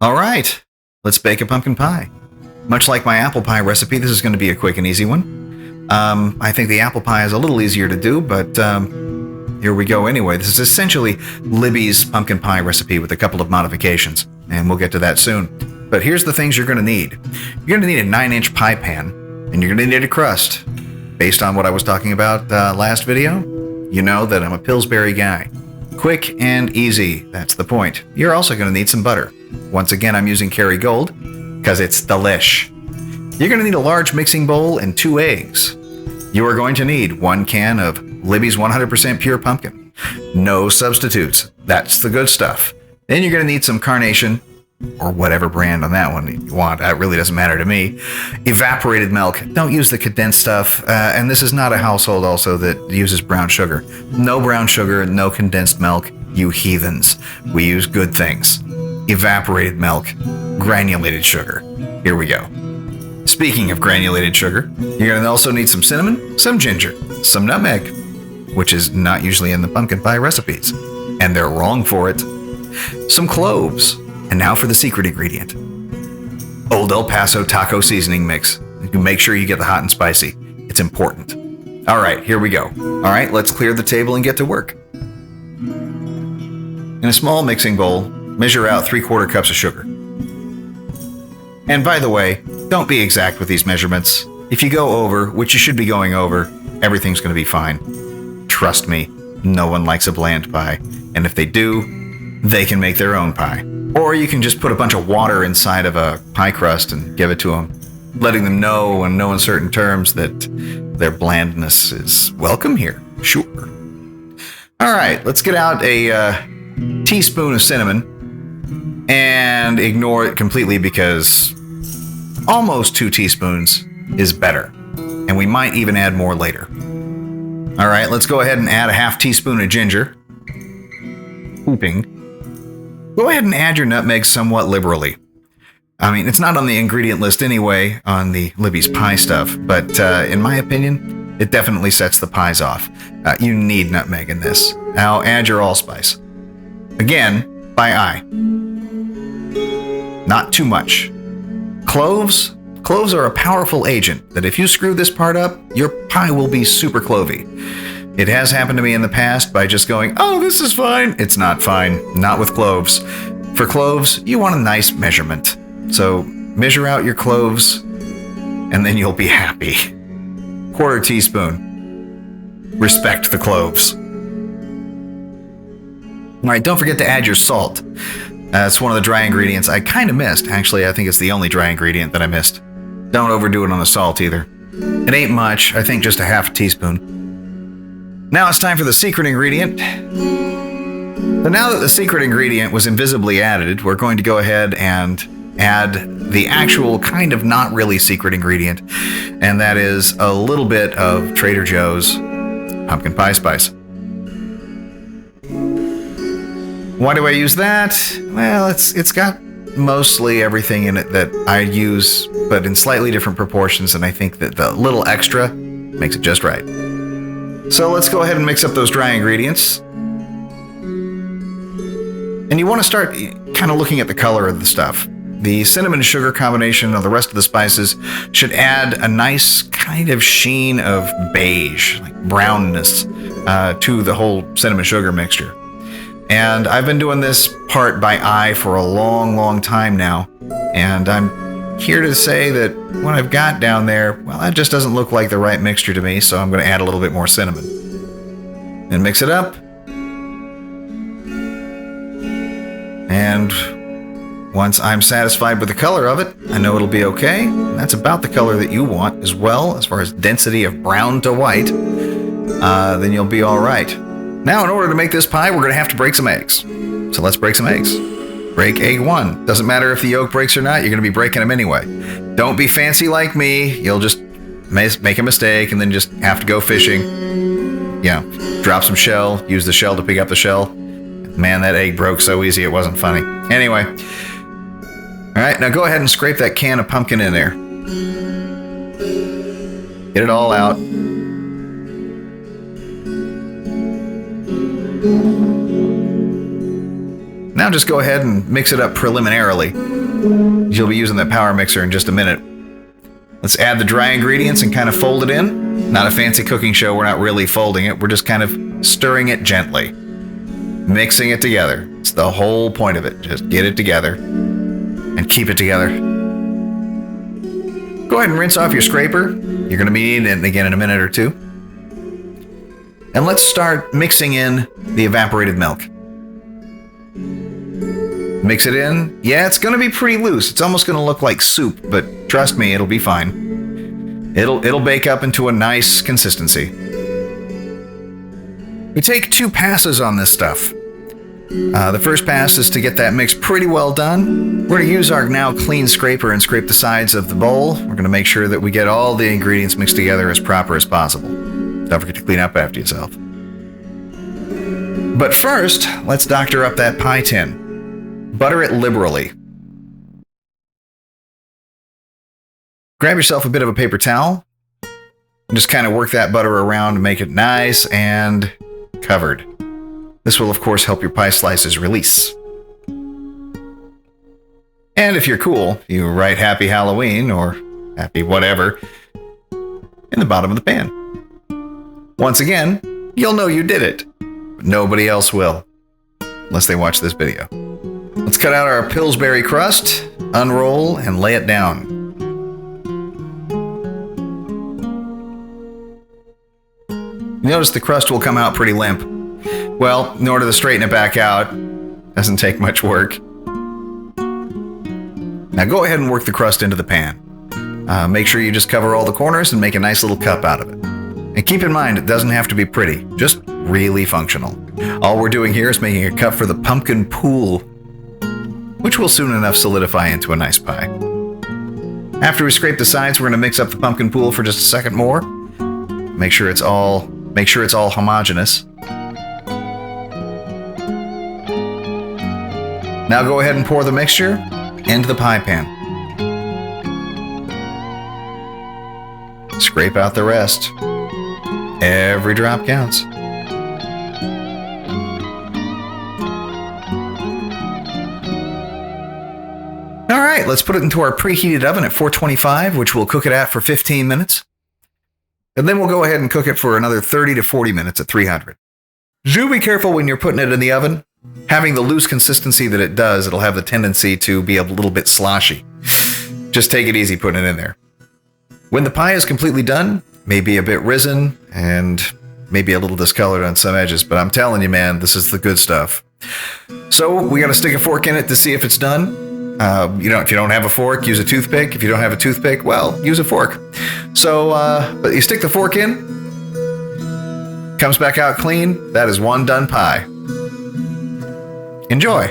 All right, let's bake a pumpkin pie. Much like my apple pie recipe, this is going to be a quick and easy one. I think the apple pie is a little easier to do, but here we go anyway. This is essentially Libby's pumpkin pie recipe with a couple of modifications, and we'll get to that soon. But here's the things you're going to need. You're going to need a 9-inch pie pan, and you're going to need a crust. Based on what I was talking about last video, you know that I'm a Pillsbury guy. Quick and easy, that's the point. You're also going to need some butter. Once again, I'm using Kerrygold because it's delish. You're going to need a large mixing bowl and 2 eggs. You are going to need 1 can of Libby's 100% pure pumpkin. No substitutes. That's the good stuff. Then you're going to need some Carnation, or whatever brand on that one you want. That really doesn't matter to me. Evaporated milk. Don't use the condensed stuff. And this is not a household also that uses brown sugar. No brown sugar, no condensed milk, you heathens. We use good things. Evaporated milk, granulated sugar. Here we go. Speaking of granulated sugar, you're going to also need some cinnamon, some ginger, some nutmeg, which is not usually in the pumpkin pie recipes, and they're wrong for it, some cloves, and now for the secret ingredient. Old El Paso taco seasoning mix. You make sure you get the hot and spicy. It's important. All right, here we go. All right, let's clear the table and get to work. In a small mixing bowl, measure out 3/4 cups of sugar. And by the way, don't be exact with these measurements. If you go over, which you should be going over, everything's going to be fine. Trust me, no one likes a bland pie. And if they do, they can make their own pie. Or you can just put a bunch of water inside of a pie crust and give it to them, letting them know in no uncertain terms that their blandness is welcome here. Sure. All right, let's get out a teaspoon of cinnamon and ignore it completely because almost 2 teaspoons is better. And we might even add more later. All right, let's go ahead and add a 1/2 teaspoon of ginger. Hooping. Go ahead and add your nutmeg somewhat liberally. I mean, it's not on the ingredient list anyway on the Libby's pie stuff, but in my opinion, it definitely sets the pies off. You need nutmeg in this. Now add your allspice. Again, by eye. Not too much. Cloves? Cloves are a powerful agent that if you screw this part up, your pie will be super clovey. It has happened to me in the past by just going, oh, this is fine. It's not fine. Not with cloves. For cloves, you want a nice measurement. So measure out your cloves, and then you'll be happy. 1/4 teaspoon. Respect the cloves. All right, don't forget to add your salt. That's one of the dry ingredients I kind of missed. Actually, I think it's the only dry ingredient that I missed. Don't overdo it on the salt either. It ain't much. I think just a 1/2 teaspoon. Now it's time for the secret ingredient. So now that the secret ingredient was invisibly added, we're going to go ahead and add the actual kind of not really secret ingredient, and that is a little bit of Trader Joe's pumpkin pie spice. Why do I use that? Well, it's got mostly everything in it that I use, but in slightly different proportions, and I think that the little extra makes it just right. So let's go ahead and mix up those dry ingredients. And you want to start kind of looking at the color of the stuff. The cinnamon and sugar combination of the rest of the spices should add a nice kind of sheen of beige, like brownness, to the whole cinnamon sugar mixture. And I've been doing this part by eye for a long, long time now. And I'm here to say that what I've got down there, well, that just doesn't look like the right mixture to me, so I'm going to add a little bit more cinnamon. And mix it up. And once I'm satisfied with the color of it, I know it'll be okay. And that's about the color that you want as well, as far as density of brown to white. Then you'll be all right. Now, in order to make this pie, we're going to have to break some eggs. So let's break some eggs. Break egg 1. Doesn't matter if the yolk breaks or not, you're going to be breaking them anyway. Don't be fancy like me. You'll just make a mistake and then just have to go fishing. You know, drop some shell, use the shell to pick up the shell. Man, that egg broke so easy it wasn't funny. Anyway. All right, now go ahead and scrape that can of pumpkin in there. Get it all out. Now just go ahead and mix it up preliminarily. You'll be using that power mixer in just a minute. Let's add the dry ingredients and kind of fold it in. Not a fancy cooking show, we're not really folding it, we're just kind of stirring it gently. Mixing it together. It's the whole point of it. Just get it together and keep it together. Go ahead and rinse off your scraper. You're going to be needing it again in a minute or two. And let's start mixing in the evaporated milk. Mix it in. Yeah, it's going to be pretty loose. It's almost going to look like soup, but trust me, it'll be fine. It'll bake up into a nice consistency. We take 2 passes on this stuff. The first pass is to get that mix pretty well done. We're going to use our now clean scraper and scrape the sides of the bowl. We're going to make sure that we get all the ingredients mixed together as proper as possible. Don't forget to clean up after yourself. But first, let's doctor up that pie tin. Butter it liberally. Grab yourself a bit of a paper towel and just kind of work that butter around to make it nice and covered. This will, of course, help your pie slices release. And if you're cool, you write Happy Halloween or Happy whatever in the bottom of the pan. Once again, you'll know you did it, but nobody else will, unless they watch this video. Let's cut out our Pillsbury crust, unroll, and lay it down. You notice the crust will come out pretty limp. Well, in order to straighten it back out, doesn't take much work. Now go ahead and work the crust into the pan. Make sure you just cover all the corners and make a nice little cup out of it. And keep in mind, it doesn't have to be pretty, just really functional. All we're doing here is making a cup for the pumpkin pool, which will soon enough solidify into a nice pie. After we scrape the sides, we're going to mix up the pumpkin pool for just a second more. Make sure it's all homogeneous. Now go ahead and pour the mixture into the pie pan. Scrape out the rest. Every drop counts. All right, let's put it into our preheated oven at 425, which we'll cook it at for 15 minutes. And then we'll go ahead and cook it for another 30 to 40 minutes at 300. Do be careful when you're putting it in the oven. Having the loose consistency that it does, it'll have the tendency to be a little bit sloshy. Just take it easy putting it in there. When the pie is completely done, maybe a bit risen and maybe a little discolored on some edges, but I'm telling you, man, this is the good stuff. So we got to stick a fork in it to see if it's done. If you don't have a fork, use a toothpick. If you don't have a toothpick, well, use a fork. So, but you stick the fork in, comes back out clean. That is one done pie. Enjoy.